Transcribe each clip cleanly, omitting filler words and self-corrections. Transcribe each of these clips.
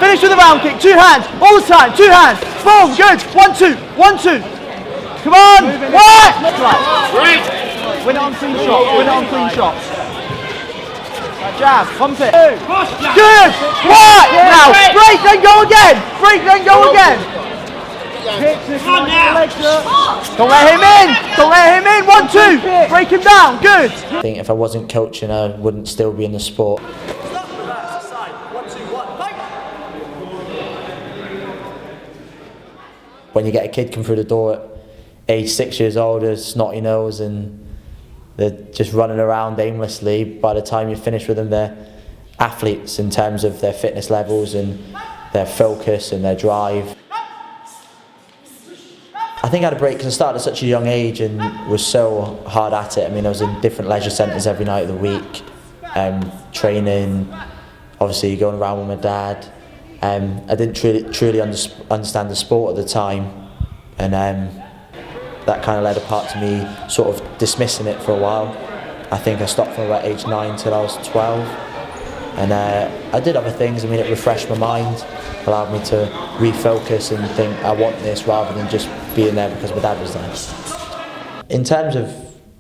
Finish with a round kick, 2 hands, all the time, 2 hands. Boom, good. 1, 2, 1, 2. Come on, right. Great. Win it on clean shots, win it on clean shots. Jab, pump it. Good. Right. Now, break, then go again. Break, then go again. Don't let him in. Don't let him in. 1, 2. Break him down. Good. I think if I wasn't coaching, I wouldn't still be in the sport. When you get a kid come through the door at age 6 years old, with snotty nose, and they're just running around aimlessly, by the time you finish with them, they're athletes in terms of their fitness levels and their focus and their drive. I think I had a break because I started at such a young age and was so hard at it. I mean, I was in different leisure centres every night of the week, training, obviously going around with my dad. I didn't truly understand the sport at the time, and that kind of led a part to me sort of dismissing it for a while. I think I stopped from about age 9 till I was 12, and I did other things. I mean, it refreshed my mind, allowed me to refocus and think I want this rather than just being there because my dad was there. In terms of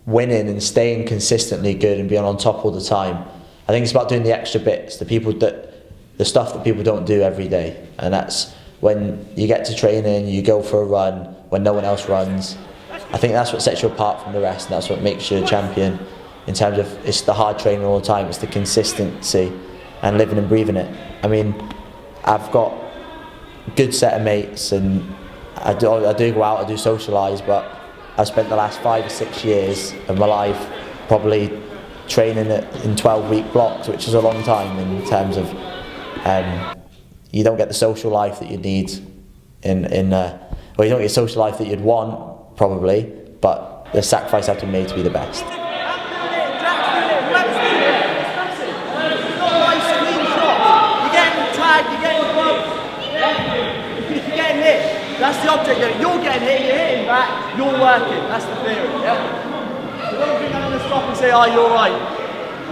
winning and staying consistently good and being on top all the time, I think it's about doing the extra bits, the stuff that people don't do every day. And that's when you get to training, you go for a run when no one else runs. I think that's what sets you apart from the rest, and that's what makes you a champion. In terms of, it's the hard training all the time, it's the consistency and living and breathing it. I mean, I've got a good set of mates, and I do go out, I do socialise, but I've spent the last 5 or 6 years of my life probably training in 12-week blocks, which is a long time in terms of you don't get the social life that you need well, you don't get the social life that you'd want probably, but the sacrifice has to be made to be the best. That's the object. You're getting hit, you're hitting back, you're working. That's the theory, yeah? So don't think I'm going to stop and say, oh, you're right.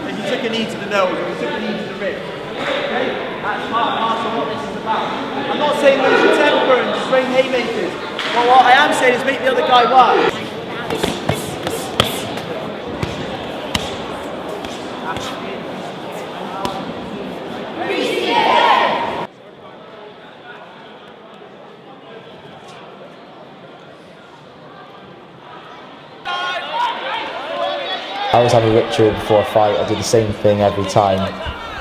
If you took a knee to the nose, or you took a knee to the rib. Okay? That's part and parcel of what this is about. I'm not saying lose your temper and swing haymakers. But what I am saying is make the other guy work. I always have a ritual before a fight. I do the same thing every time,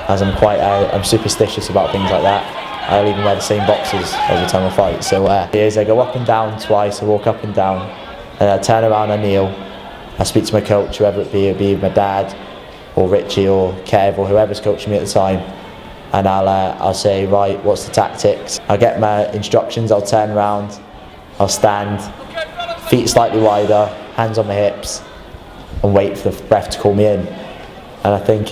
as I'm superstitious about things like that. I'll even wear the same boxes every time I fight. So I go up and down twice, I walk up and down, and I turn around, I kneel, I speak to my coach, whoever it be my dad, or Richie, or Kev, or whoever's coaching me at the time, and I'll say, right, what's the tactics? I'll get my instructions, I'll turn around, I'll stand, feet slightly wider, hands on my hips, and wait for the ref to call me in. And I think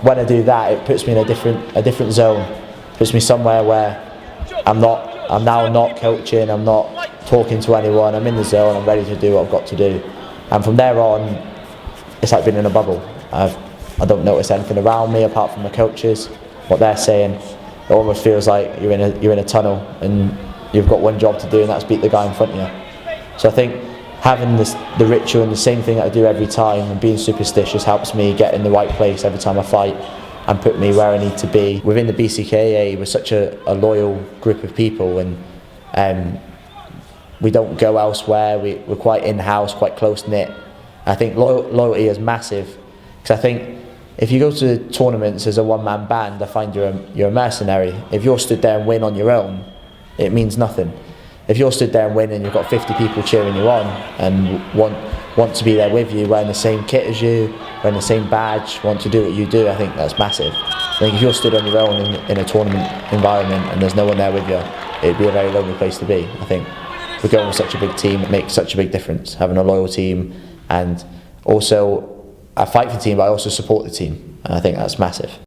when I do that, it puts me in a different zone. It puts me somewhere where I'm now not coaching, I'm not talking to anyone, I'm in the zone, I'm ready to do what I've got to do. And from there on, it's like being in a bubble. I don't notice anything around me apart from the coaches, what they're saying. It almost feels like you're in a tunnel and you've got one job to do, and that's beat the guy in front of you. So I think having the ritual and the same thing that I do every time and being superstitious helps me get in the right place every time I fight and put me where I need to be. Within the BCKA, we're such a loyal group of people, and we don't go elsewhere. We're quite in-house, quite close-knit. I think loyalty is massive, because I think if you go to tournaments as a one-man band, I find you're a mercenary. If you're stood there and win on your own, it means nothing. If you're stood there and win and you've got 50 people cheering you on and want to be there with you, wearing the same kit as you, wearing the same badge, want to do what you do, I think that's massive. I think if you're stood on your own in a tournament environment and there's no one there with you, it'd be a very lonely place to be. I think we're going with such a big team, it makes such a big difference, having a loyal team. And also, I fight for the team, but I also support the team, and I think that's massive.